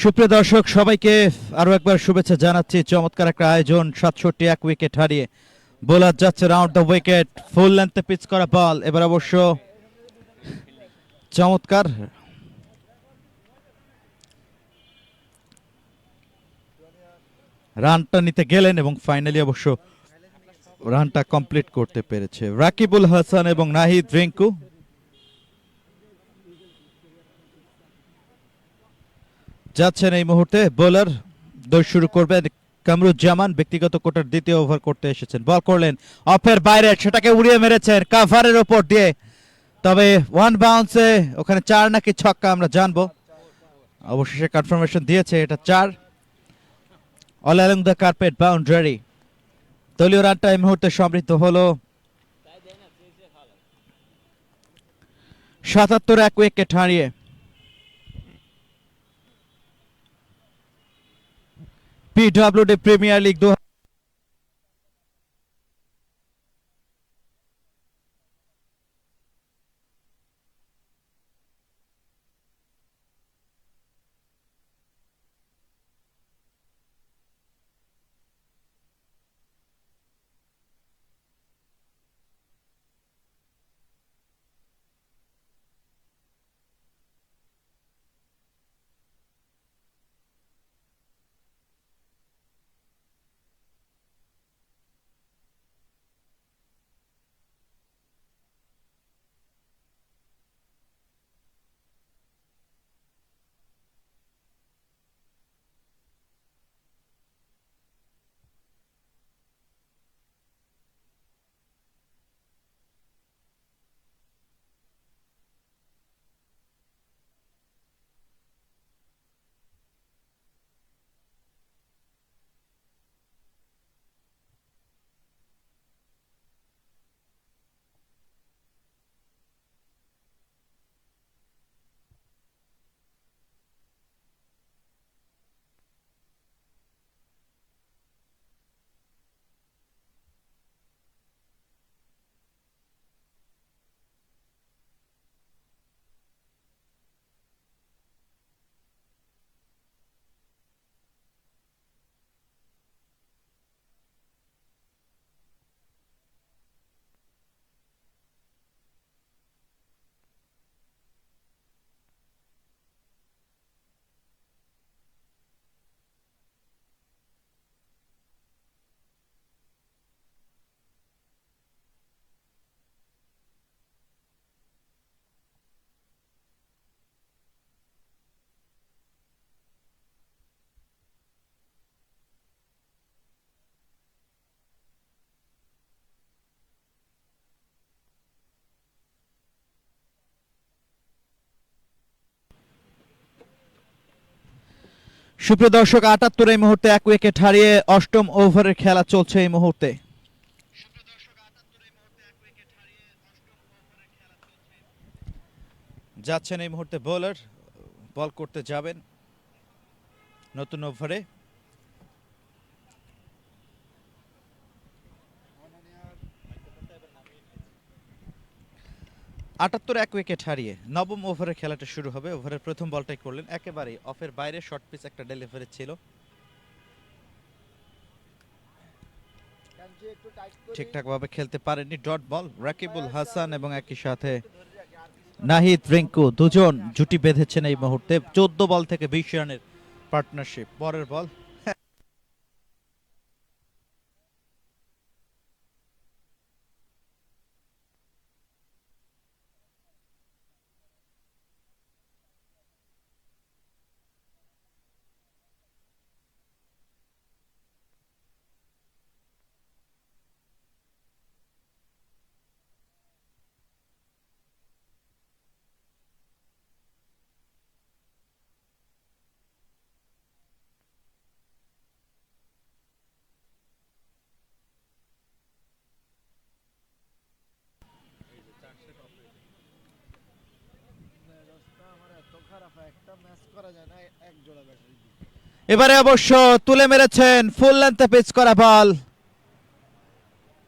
সুপ্রিয় দর্শক সবাইকে আরো একবার শুভেচ্ছা জানাচ্ছি। চমৎকার একটা আয়োজন, ৬৭ উইকেট হারিয়ে বোলার যাচ্ছে রাউন্ড দ্য উইকেট, ফুল লেন্থে পিচ করা বল। এবার অবশ্য চমৎকার রানটা নিতে গেলেন এবং ফাইনালি অবশ্য রানটা কমপ্লিট করতে পেরেছে রাকিবুল হাসান এবং নাহিদ রিঙ্কু। যাচ্ছেন এই মুহূর্তে বোলার, দৌড় শুরু করবেন কামরুজ্জামান। ব্যক্তিগত কোটার দ্বিতীয় ওভার করতে এসেছেন, বল করলেন অফের বাইরে, সেটাকে উড়িয়ে মেরেছেন কাভারের ওপর দিয়ে। তবে ওয়ান বাউন্সে ওখানে চার নাকি ছক্কা আমরা জানবো। অবশেষে কনফার্মেশন দিয়েছে এটা চার। All along the carpet boundary. দলীয় রানটা এই মুহূর্তে সমৃদ্ধ হলো ৭৭ উইকেট হারিয়ে। পিডব্লিউডি প্রিমিয়ার লিগ সুপ্রিয় দর্শক ৭৮ এই মুহূর্তে ১ উইকেট হারিয়ে অষ্টম ওভারের খেলা চলছে এই মুহূর্তে। যাচ্ছেন এই মুহূর্তে বোলার, বল করতে যাবেন নতুন ওভারে। ৭৮ ১ উইকেট হারিয়ে নবম ওভারের খেলাটা শুরু হবে। ওভারের প্রথম বলটাই করলেন একেবারে অফের বাইরে, শর্ট পিচ একটা ডেলিভারি ছিল, ঠিকঠাক ভাবে খেলতে পারেননি। Dot ball. রাকিবুল হাসান এবং একই সাথে নাহিদ রিঙ্কু দুজন জুটি বেঁধেছেন এই মুহূর্তে। ১৪ বল থেকে ২০ রানের পার্টনারশিপ। পরের বল এবারে অবশ্য তুলে মেরেছেন ফুল লেন্থে পিচ করা বল,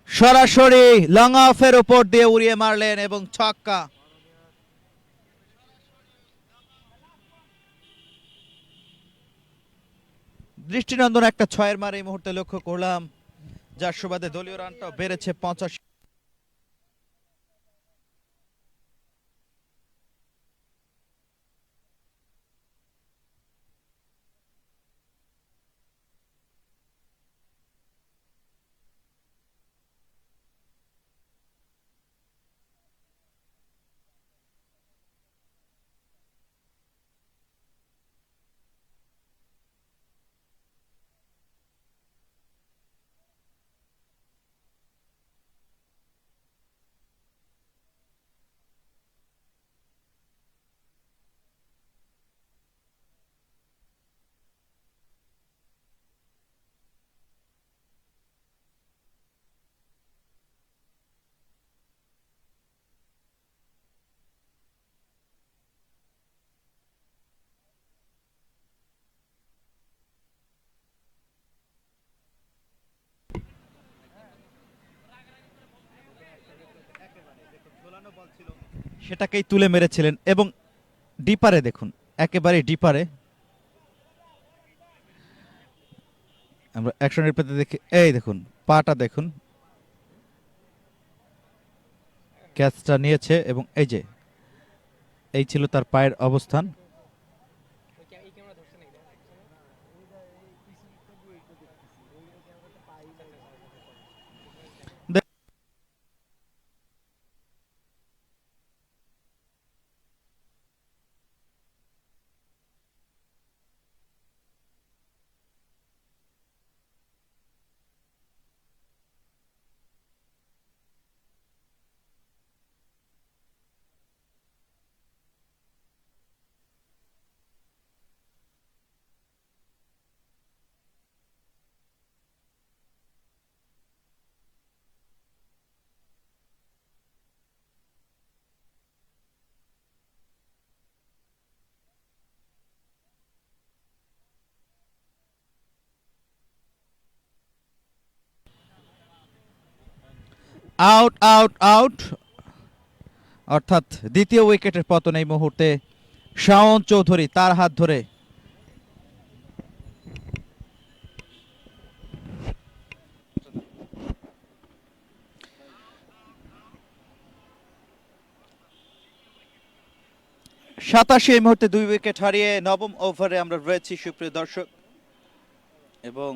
সরাসরি লং অফের উপর দিয়ে উড়িয়ে মারলেন এবং ছক্কা। দৃষ্টিনন্দন একটা 6-এর মার এই মুহূর্তে লক্ষ্য করলাম, যার সুবাদে দলীয় রানটাও বেড়েছে 85। সেটাকেই তুলে মেরেছিলেন এবং ডিপারে দেখুন, একেবারে ডিপারে। আমরা অ্যাকশন রিপ্লেতে দেখি, এই দেখুন পাটা দেখুন, ক্যাচটা নিয়েছে এবং এই যে এই ছিল তার পায়ের অবস্থান। আউট আউট আউট, অর্থাৎ দ্বিতীয় উইকেটের পতন এই মুহূর্তে শাওন চৌধুরী, তার হাত ধরে। সাতাশি এই মুহূর্তে 2 উইকেট হারিয়ে নবম ওভারে আমরা রয়েছি সুপ্রিয় দর্শক, এবং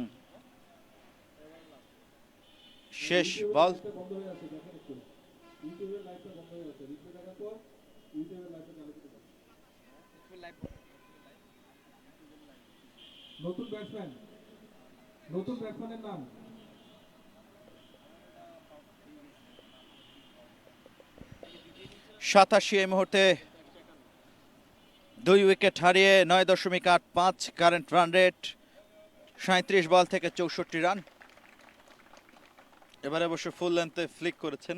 শেষ বল। নতুন ব্যাটসম্যান, নতুন ব্যাটসম্যানের নাম? 87 এই মুহূর্তে 2 উইকেট হারিয়ে 9.85 কারেন্ট রান রেট, 37 বল থেকে 64 রান। এবারে অবশ্য ফুল লেন্থে ফ্লিক করেছেন,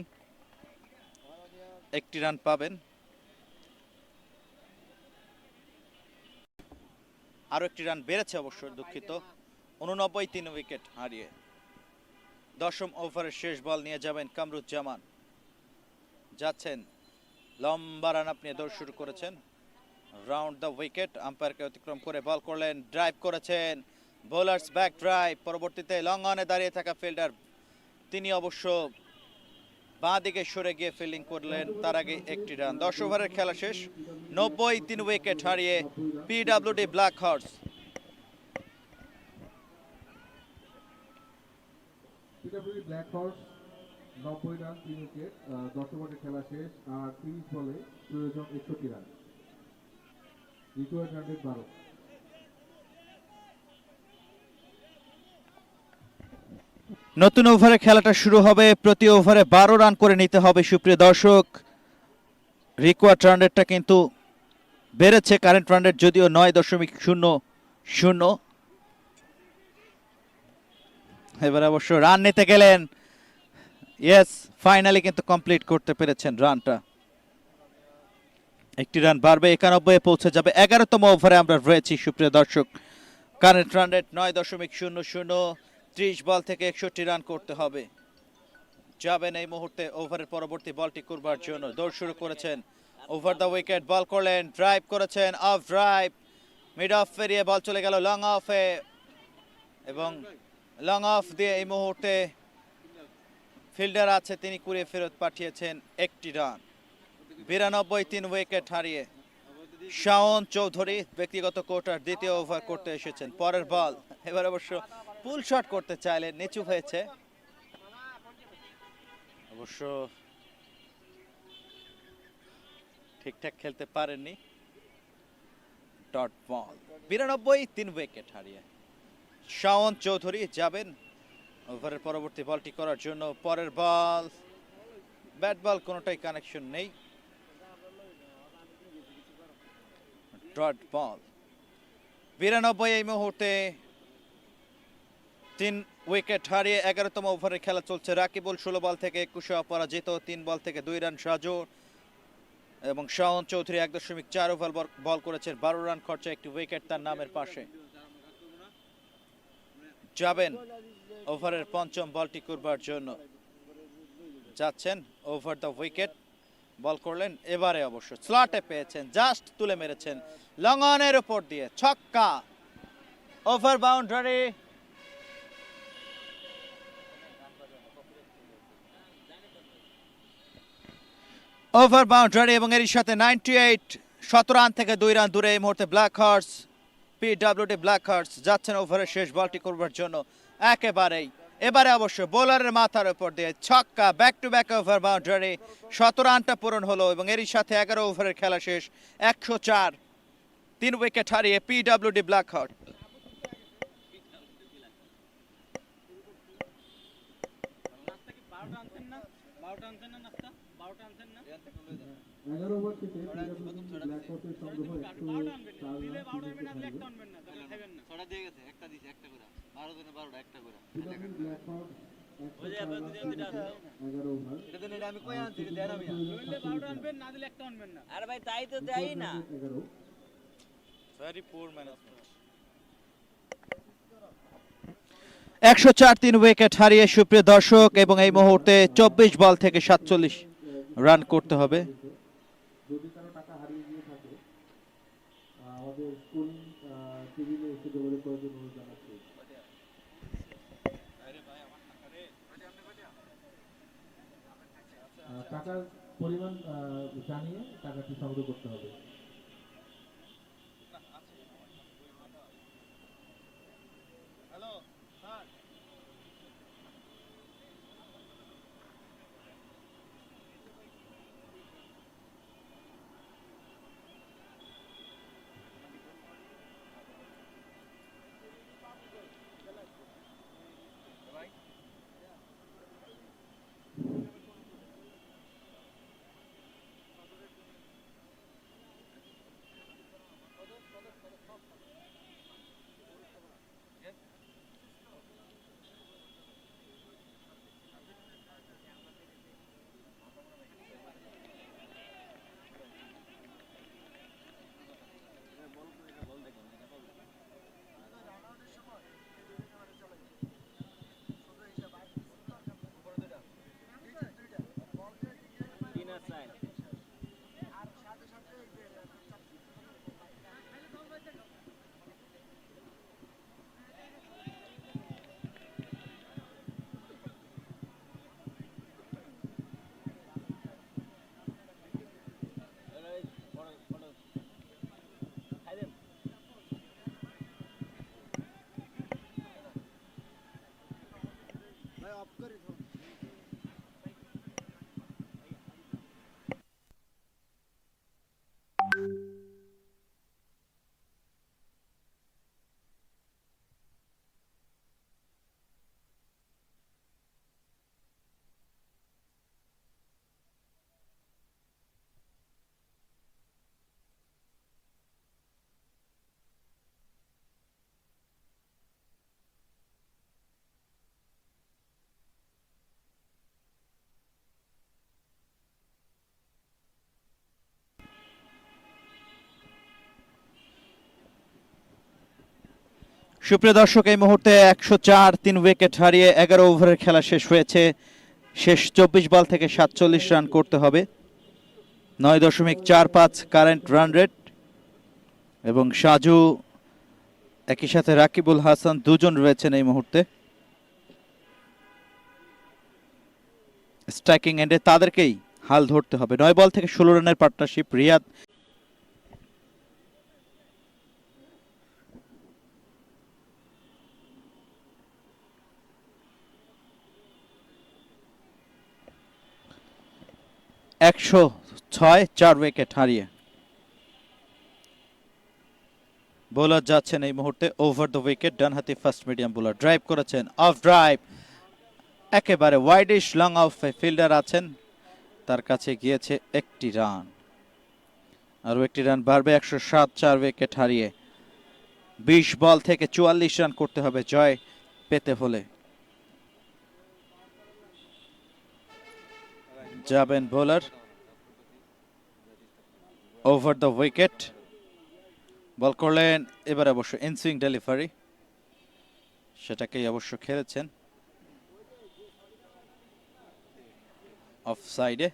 1টি রান পাবেন। আরো 1টি রান বেড়েছে অবশ্য, দুঃখিত। 89 3 উইকেট হারিয়ে 10ম ওভারের শেষ বল নিয়ে যাবেন কামরুজ্জামান। যাচ্ছেন, লম্বা রান আপনি দৌড় শুরু করেছেন, রাউন্ড দ্য উইকেট, আম্পায়ারকে অতিক্রম করে বল করলেন, ড্রাইভ করেছেন, বোলার্স ব্যাক ড্রাইভ। পরবর্তীতে লং অনে দাঁড়িয়ে থাকা ফিল্ডার তিনি অবশ্য বাঁ দিকে সরে গিয়ে ফিল্ডিং করলেন, তার আগে 1টি রান। 10 ওভারের খেলা শেষ, 90 3 উইকেট হারিয়ে PWD black horse. PWD black horse 90 run 3 wicket, 10 ওভারের খেলা শেষ, আর 30 বলে প্রয়োজন 61 রান, রিকোয়ার্ড রান রেট 12। নতুন ওভারে খেলাটা শুরু হবে, প্রতি ওভারে 12 রান করে নিতে হবে সুপ্রিয় দর্শক। রিকোয়ার্ড রান রেটটা কিন্তু বেড়েছে, কারেন্ট রান রেট যদিও 9.00। এবার অবশ্য রান নিতে গেলেন, ইয়েস, ফাইনালি কিন্তু কমপ্লিট করতে পেরেছেন রানটা। 1টি রান বাড়বে, 91 পৌঁছে যাবে। 11তম ওভারে আমরা রয়েছি সুপ্রিয় দর্শক, কারেন্ট রান রেট 9.00। 30 বল থেকে 61 রান করতে হবে। যাবেন এই মুহূর্তে ওভারের পরবর্তী বলটি করবার জন্য, দৌড় শুরু করেছেন, ওভার দ্য উইকেট বল করলেন, ড্রাইভ করেছেন, অফ ড্রাইভ, মিড অফ পেরিয়ে বল চলে গেল লং অফে। এবং লং অফ দিয়ে এই মুহূর্তে ফিল্ডার আছে, তিনি কুড়িয়ে ফেরত পাঠিয়েছেন একটি রান। 92 3 উইকেট হারিয়ে শাওন চৌধুরী ব্যক্তিগত কোটার দ্বিতীয় ওভার করতে এসেছেন। পরের বল, এবার অবশ্য পুল শট করতে চাইলেন, নিচু হয়েছে, অবশ্য ঠিকঠাক খেলতে পারেননি। ডট বল, 92 3 উইকেট হারিয়ে শাওন চৌধুরী যাবেন ওভারের পরবর্তী বলটি করার জন্য। পরের বল, ব্যাট বল কোনোটাই কানেকশন নেই, ডট বল। 92 এই মুহূর্তে 3 উইকেট হারিয়ে 11তম ওভারে খেলা চলছে। রাকিবুল 16 বল থেকে 21 অপরাজিত, 3 বল থেকে 2 রান সাজু এবং শাওন চৌধুরী 1.4 ওভার বল করেছেন, 12 রান খরচা, একটি উইকেট তার নামের পাশে। যাবেন ওভারের পঞ্চম বলটি করবার জন্য, যাচ্ছেন ওভার দ্য উইকেট, বল করলেন, এবারে অবশ্য স্লটে পেয়েছেন, জাস্ট তুলে মেরেছেন লং অনের উপর দিয়ে, ছক্কা, ওভার বাউন্ডারি। ওভার বাউন্ডারি এবং এর সাথে 98, 17 রান থেকে 2 রান দূরে এই মুহূর্তে black horse, PWD black horse যাচ্ছেন ওভারের শেষ বলটি করবার জন্য। এবারে অবশ্য বোলারের মাথার উপর দিয়ে ছক্কা, back to back over boundary, 17 রানটা পূরণ হলো এবং এরই সাথে 11 ওভারের খেলা শেষ, 104, 3 উইকেট হারিয়ে পিডব্লিউডি ব্ল্যাক হর্স। 11 ওভার থেকে ব্ল্যাক হর্সের সংগ্রহ 104 রান, 3 উইকেট হারিয়ে ব্ল্যাক হর্স 11 ওভার আরে ভাই তাই তো দেয় না। 11। Very poor management. 104, 3 উইকেট হারিয়ে সুপ্রিয় দর্শক, এবং এই মুহূর্তে 24 বল থেকে 47 রান করতে হবে। যদি কারো টাকা হারিয়ে গিয়ে থাকে আমাদের স্কোরিং টেবিলে এসে যোগাযোগ করার জন্য অনুরোধ জানাচ্ছি। টাকার পরিমাণ জানিয়ে টাকাটি সংগ্রহ করতে হবে। সুপ্রিয় দর্শক, এই মুহূর্তে 104, 3 উইকেট হারিয়ে 11 ওভারের খেলা শেষ হয়েছে। শেষ 24 বল থেকে 47 রান করতে হবে, 9.45 কারেন্ট রান রেট, এবং সাজু একই সাথে রাকিবুল হাসান দুজন রয়েছেন এই মুহূর্তে স্ট্রাইকিং এন্ডে, তাদেরকেই হাল ধরতে হবে। 9 বল থেকে 16 রানের পার্টনারশিপ। রিয়াদ একশো ছয়, 4 উইকেট হারিয়ে। বোলার যাচ্ছেন এই মুহূর্তে ওভার দ্য উইকেট, ডানহাতি ফাস্ট মিডিয়াম বোলার। ড্রাইভ করেছেন, অফ ড্রাইভ, একেবারে ওয়াইডিশ লং অফ ফিল্ডার আছেন, তার কাছে গিয়েছে একটি রান। আরও একটি রান বাড়বে, 107, 4 উইকেট হারিয়ে। 20 বল থেকে 44 রান করতে হবে জয় পেতে হলে। যাবেন বোলার, ওভার দ্য উইকেট, বল করলেন, এবার অবশ্য ইনসুইং ডেলিভারি, সেটাকেই অবশ্য খেলেছেন অফ সাইডে,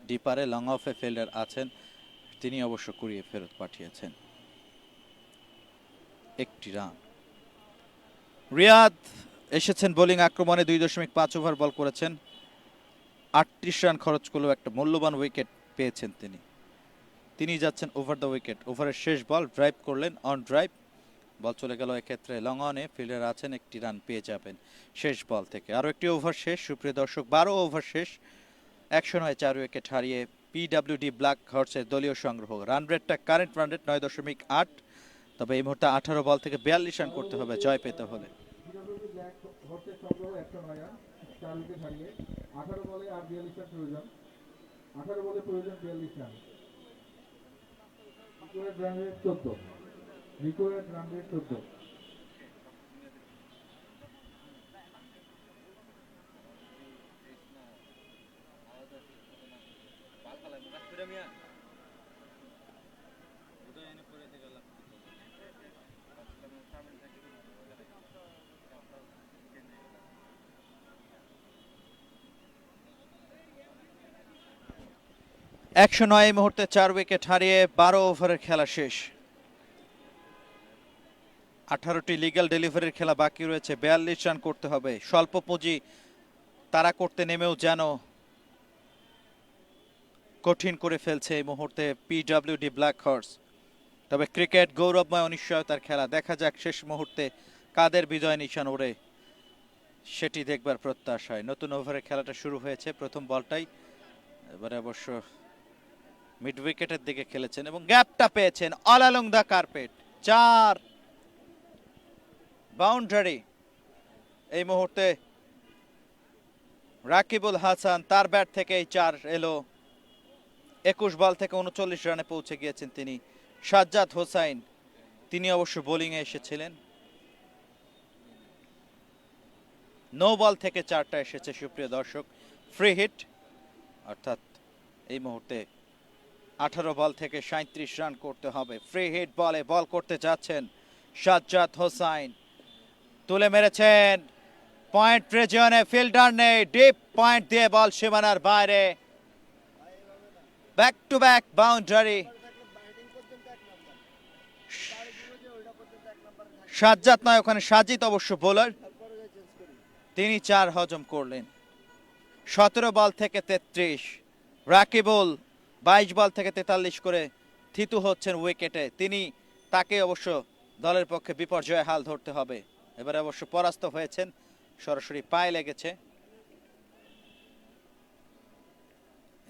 ডিপারে লং অফে ফিল্ডার আছেন, তিনি অবশ্য কুড়িয়ে ফেরত পাঠিয়েছেন একটি রান। রিয়াদ এসেছেন বোলিং আক্রমণে, 2.5 ওভার বল করেছেন, 38 রান খরচ করলেও একটা মূল্যবান উইকেট পেয়েছেন তিনি। তিনি যাচ্ছেন ওভার দ্য উইকেট। ওভারের শেষ বল, ড্রাইভ করলেন, অন ড্রাইভ, বল চলে গেল এক্ষেত্রে লং অনে, ফিল্ডার আছেন, একটি রান পেয়ে যাবেন শেষ বল থেকে। আরও একটি ওভার শেষ, সুপ্রিয় দর্শক, 12 ওভার শেষ, 109, 4 উইকেট হারিয়ে পিডব্লিউডি ব্ল্যাক হর্সের দলীয় সংগ্রহ। রান রেটটা কারেন্ট রান রেট 9.8, তবে এই মুহূর্তে 18 বল থেকে 42 রান করতে হবে জয় পেতে হলে। পিডব্লিউডি ব্ল্যাক হর্সের সংগ্রহ 109 রান, 4 উইকেট হারিয়ে। 18 বলে আর 42 রান প্রয়োজন, 18 বলে প্রয়োজন 42 run. Required run rate 14, required run rate 14। একশো নয় এই মুহূর্তে 4 উইকেট হারিয়ে 12 ওভারের খেলা শেষ। 18টি লিগ্যাল ডেলিভারির খেলা বাকি রয়েছে, 42 রান করতে হবে। স্বল্প পুঁজি তারা করতে নেমেও যেন কঠিন করে ফেলছে এই মুহূর্তে পিডব্লিউডি ব্ল্যাক হর্স। তবে ক্রিকেট গৌরবময় অনিশ্চয়তার খেলা, দেখা যাক শেষ মুহূর্তে কাদের বিজয় নিশান ওড়ে, সেটি দেখবার প্রত্যাশায়। নতুন ওভারের খেলাটা শুরু হয়েছে, প্রথম বলটাই এবারে অবশ্য মিড উইকেটের দিকে খেলেছেন এবং গ্যাপটা পেয়েছেন all along the carpet. 4 boundary এই মুহূর্তে রাকিবুল হাসান, তার ব্যাট থেকেই 4 এলো। 21 বল থেকে 39 রানে পৌঁছে গিয়েছেন তিনি। সাজ্জাদ হোসাইন, তিনি অবশ্য বোলিংয়ে এসেছিলেন। নো বল থেকে 4টা এসেছে সুপ্রিয় দর্শক, ফ্রি হিট, অর্থাৎ এই মুহূর্তে 18 বল থেকে 37 রান করতে হবে। ফ্রি হিট বলে বল করতে যাচ্ছেন সাজ্জাদ হোসাইন, তুলে মেরেছেন, পয়েন্ট রিজিয়নে ফিল্ডার নেই, ডিপ পয়েন্ট দিয়ে বল সীমানার বাইরে, back to back boundary. Sajjad নয়, ওখানে সাজিদ অবশ্য বোলার, তিনি 4 হজম করলেন। 17 বল থেকে 33, রাকিবুল 22 বল থেকে 43 করে থিতু হচ্ছেন উইকেটে, তিনি, তাকে অবশ্য দলের পক্ষে বিপর্যয়ে হাল ধরতে হবে। এবারে অবশ্য পরাস্ত হয়েছেন, সরাসরি পায়ে লেগেছে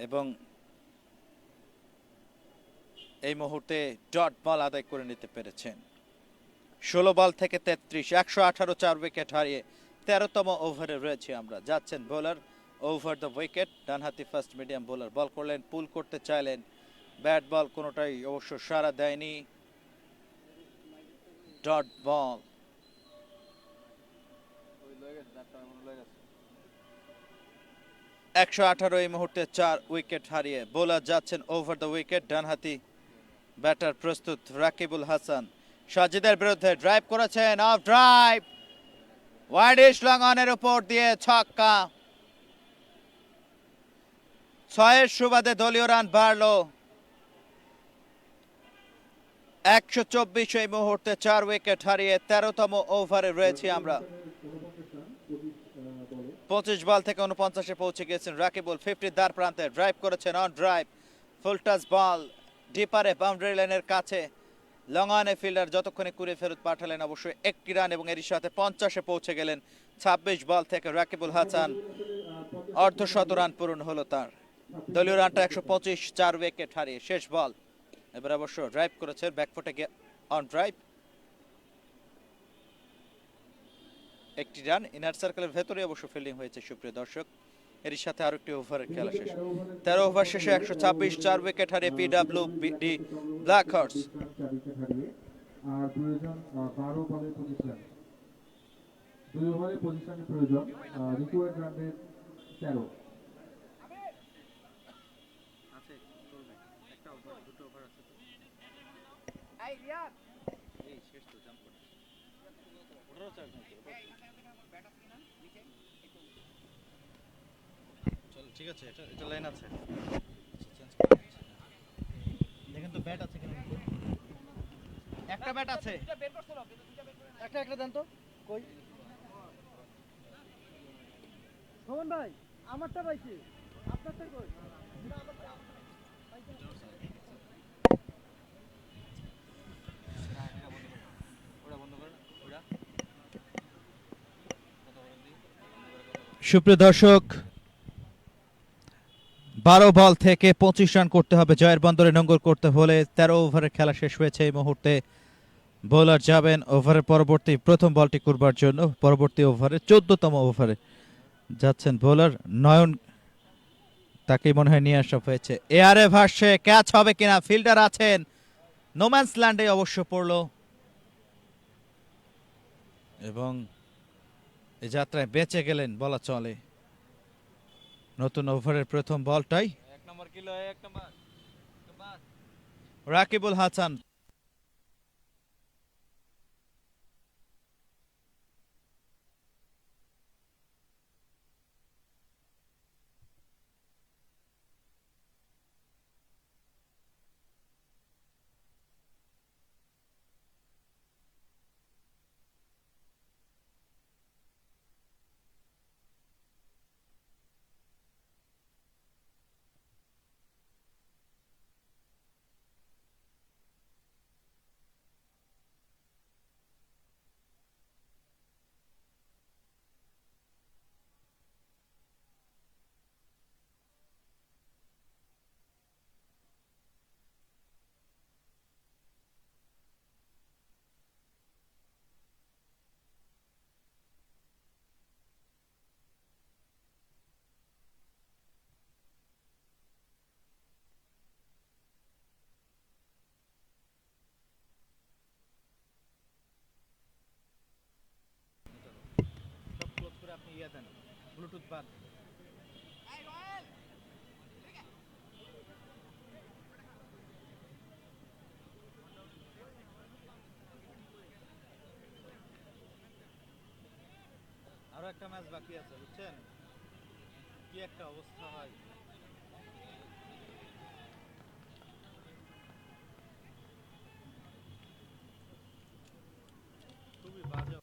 এবং এই মুহূর্তে ডট বল আদায় করে নিতে পেরেছেন। 16 বল থেকে 33, 118, 4 উইকেট হারিয়ে 13তম ওভারে রয়েছে আমরা। যাচ্ছেন বোলার, ওভার দ্য উইকেট, ডানহাতি ফাস্ট মিডিয়াম বোলার। বল করলেন, পুল করতে চাইলেন, ব্যাট বল কোনোটাই অবশ্য সাড়া দেয়নি, ডট বল। 118 এই মুহূর্তে 4 উইকেট হারিয়ে। বোলার যাচ্ছেন ওভার দ্য উইকেট, ডানহাতি ব্যাটার প্রস্তুত রাকিবুল হাসান। সাজিদের বিরুদ্ধে ড্রাইভ করেছেন, অফ ড্রাইভ, ওয়াইডিশ লং অনের উপর দিয়ে ছক্কা। 6 সুবাদে দলীয় রান বাড়লো। 124 এই মুহূর্তে 4 উইকেট হারিয়ে 13তম ওভারে রয়েছি আমরা। 25 বল থেকে 49-এ পৌঁছে গিয়েছেন রাকিবুল। 50 দ্বার প্রান্তে ড্রাইভ করেছেন, on drive, full toss ball ডিপারে বাউন্ডারি লাইনের কাছে। লং অনে ফিল্ডার যতক্ষণে কুড়ে ফেরত পাঠালেন অবশ্যই একটি রান এবং এরই সাথে 50-এ পৌঁছে গেলেন। 26 বল থেকে রাকিবুল হাসান, অর্ধশত রান পূরণ হলো তার। দলীয় রানটা 125, 4 উইকেট হারিয়ে শেষ বল। এবার অবশ্য ড্রাইভ করেছে, ব্যাকফুটে গিয়ে অন ড্রাইভ, একটি রান। ইনার সার্কেলের ভেতরে অবশ্য ফিল্ডিং হয়েছে সুপ্রিয় দর্শক। এর সাথে আরো একটি ওভারের খেলা শেষ। 13 ওভার শেষে 126, 4 উইকেট হারিয়ে পিডব্লিউডি ব্ল্যাক হর্স। 4 উইকেট হারিয়ে আর প্রয়োজন 12 বলে 25 রান। 2 ওভারে 25 রানের প্রয়োজন, রিকোয়ার্ড রান রেট 13। ঠিক আছে, এটা লাইন আছে, দেখেন তো ব্যাট আছে কিনা। একটা ব্যাট আছে, একটা দেন তো। কই শোভন ভাই, আমারটা পাইছি, আপনারটা কই? সুপ্রিয় দর্শক, 12 বল থেকে 25 রান করতে হবে জয়ের বন্দরে নোঙ্গর করতে হলে। 13 ওভারের খেলা শেষ হয়েছে এই মুহূর্তে। বোলার যাবেন ওভারের পরবর্তী প্রথম বলটি করবার জন্য। পরবর্তী ওভারে 14তম ওভারে যাচ্ছেন বোলার নয়ন, তাকে মনে হয় নিয়ে আসা হয়েছে। এয়ারে ভাসছে, ক্যাচ হবে কিনা, ফিল্ডার আছেন, নোম্যান্স ল্যান্ডে অবশ্য পড়লো এবং এই যাত্রায় বেঁচে গেলেন বলা চলে। নতুন ওভারের প্রথম বলটাই রাকিবুল হাসান। ব্লুটুথ বাদ। আরো একটা ম্যাচ বাকি আছে, বুঝছেন কি একটা অবস্থা হয়। খুবই বাজে।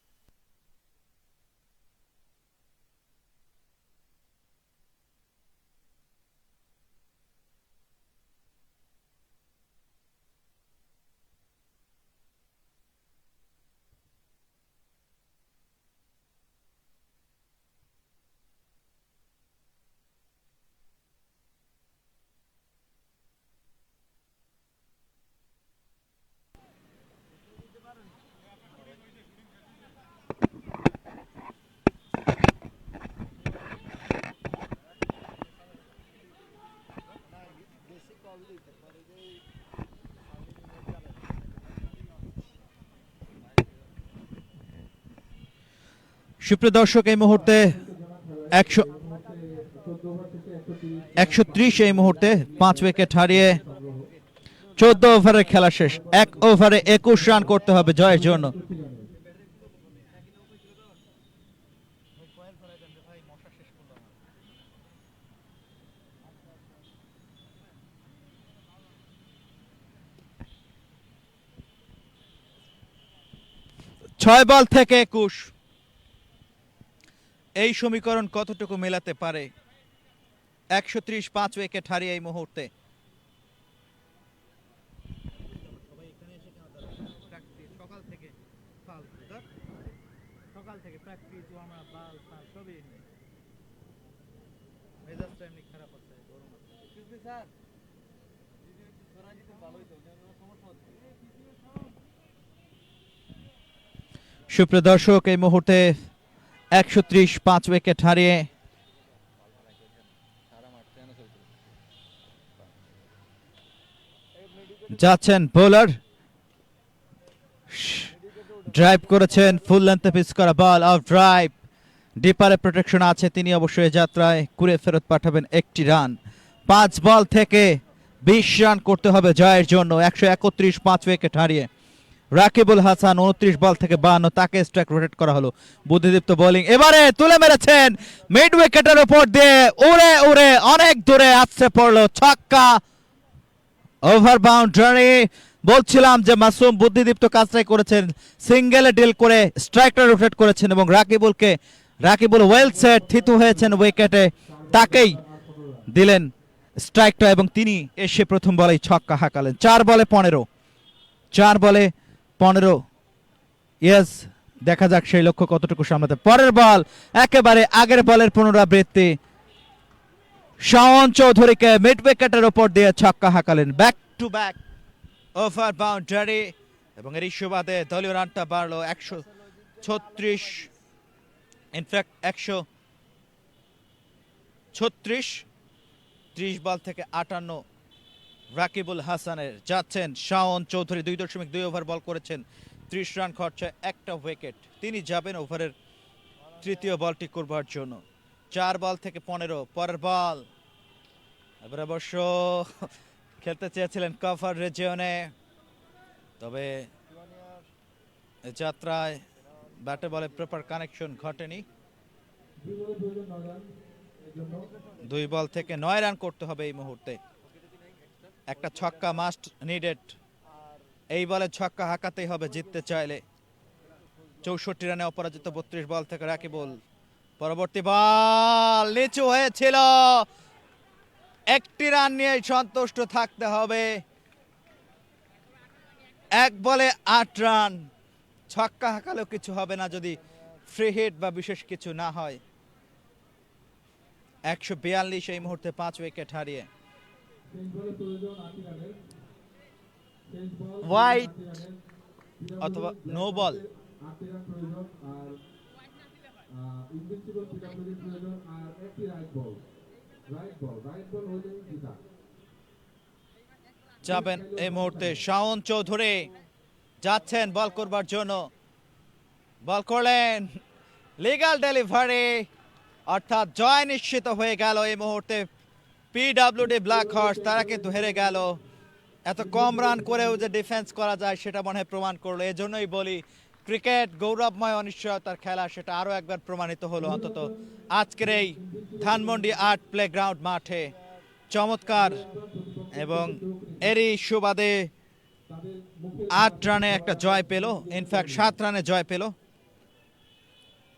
সুপ্রিয় দর্শক, এই মুহূর্তে 130 এই মুহূর্তে 5 উইকেট হারিয়ে 14 ওভারের খেলা শেষ। 1 ওভারে 21 রান করতে হবে জয়ের জন্য। 6 বল থেকে 21। এই সমীকরণ কতটুকু মেলাতে পারে? 130 5 উইকেট হারিয়ে এই মুহূর্তে। সকাল থেকে প্র্যাকটিস ওয়ার্ম আপ বল সবই মেজাজটা এমনি খারাপ হচ্ছে গরম আছে। এক্সকিউজ মি স্যার তোরা যদি ভালোই তো সমস্যা হচ্ছে। সুপ্রিয় দর্শক, এই মুহূর্তে 130 5 উইকেট হারিয়ে যাচ্ছেন বোলার। ড্রাইভ করেছেন, ফুল লেন্থে পিচ করা বল, অফ ড্রাইভ, ডিপারে প্রোটেকশন আছে, তিনি অবশ্যই যাত্রায় কুড়ে ফেরত পাঠাবেন একটি রান। 5 বল থেকে 20 রান করতে হবে জয়ের জন্য। 131 5 উইকেট হারিয়ে রাকিবুল হাসান 29 বল থেকে 52, তাকে স্ট্রাইক রোটেট করা হলো। বুদ্ধিদীপ্ত বোলিং, এবারে তুলে মেরেছেন মিড উইকেটের উপর দিয়ে, উড়ে উড়ে অনেক দূরে আছড়ে পড়লো ছক্কা। Over boundary. বলছিলাম যে মাসুম বুদ্ধিদীপ্ত কাজটাই করেছেন, সিঙ্গেলে ডিল করে স্ট্রাইকটা রোটেট করেছেন এবং রাকিবুল ওয়েল সেট, থিতু হয়েছেন উইকেটে, তাকেই দিলেন স্ট্রাইকটা এবং তিনি এসে প্রথম বলেই ছক্কা হাঁকালেন। 4 বলে 15। ইয়েস, দেখা যাক সেই লক্ষ্য কতটুকু সামলাতে। পরের বল, একেবারে আগের বলের পুনরাবৃত্তি। শাওন চৌধুরীকে মিড উইকেটের উপর দিয়ে ছক্কা হাঁকালেন। Back to back over boundary এবং এর সুবাদে দলীয় রানটা বাড়লো 136, ইনফ্যাক্ট 136। 30 বল থেকে 58 রাকিবুল হাসানের। যাচ্ছেন শাওন চৌধুরী, 2.2 ওভার বল করেছেন, 30 রান খরচায় একটা উইকেট। তিনি যাবেন ওভারের তৃতীয় বলটি করবার জন্য। 4 বল থেকে 15। পরের বল, এবার অবশ্য খেলতে চেয়েছিলেন কভার রিজিয়নে, তবে যাত্রায় ব্যাটে বলে প্রপার কানেকশন ঘটেনি। 2 বল থেকে 9 রান করতে হবে এই মুহূর্তে। একটা ছক্কা মাস্ট নিডেড, এই বলে ছক্কা হাঁকাতেই হবে জিততে চাইলে। 64 রানে অপরাজিত 32 বল থেকে রাকিবুল। পরবর্তী বল নিচু হয়েছিল, একটি রান নিয়ে সন্তুষ্ট থাকতে হবে। 1 বলে 8 রান। ছক্কা হাঁকালেও কিছু হবে না যদি ফ্রি হিট বা বিশেষ কিছু না হয়। 142 এই মুহূর্তে 5 উইকেট হারিয়ে। হোয়াইট অথবা নো বল। যাবেন এই মুহূর্তে শাওন চৌধুরী, যাচ্ছেন বল করবার জন্য। বল করলেন, লিগ্যাল ডেলিভারি, অর্থাৎ জয় নিশ্চিত হয়ে গেল এই মুহূর্তে। পিডব্লিউডি ব্ল্যাক হর্স তারা কিন্তু হেরে গেল। এত কম রান করেও যে ডিফেন্স করা যায় সেটা মনে হয় প্রমাণ করলো। এজন্যই বলি ক্রিকেট গৌরবময় অনিশ্চয়তার খেলা, সেটা আরো একবার প্রমাণিত হলো অন্তত আজকের এই ধানমন্ডি আর্ট প্লেগ্রাউন্ড মাঠে। চমৎকার, এবং এরই সুবাদে 8 রানে একটা জয় পেল, ইনফ্যাক্ট 7 রানে জয় পেল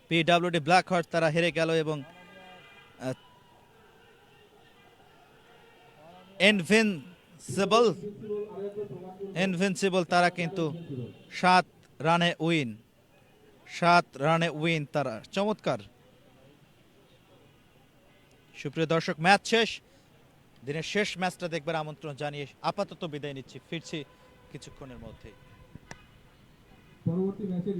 পিডব্লিউডি ব্ল্যাক হর্স। তারা হেরে গেল এবং ইনভিনসিবল তারা কিন্তু 7 রানে উইন তারা। চমৎকার। সুপ্রিয় দর্শক, ম্যাচ শেষ, দিনের শেষ ম্যাচটা দেখবার আমন্ত্রণ জানিয়ে আপাতত বিদায় নিচ্ছি। ফিরছি কিছুক্ষণের মধ্যেই। পরবর্তী ম্যাচে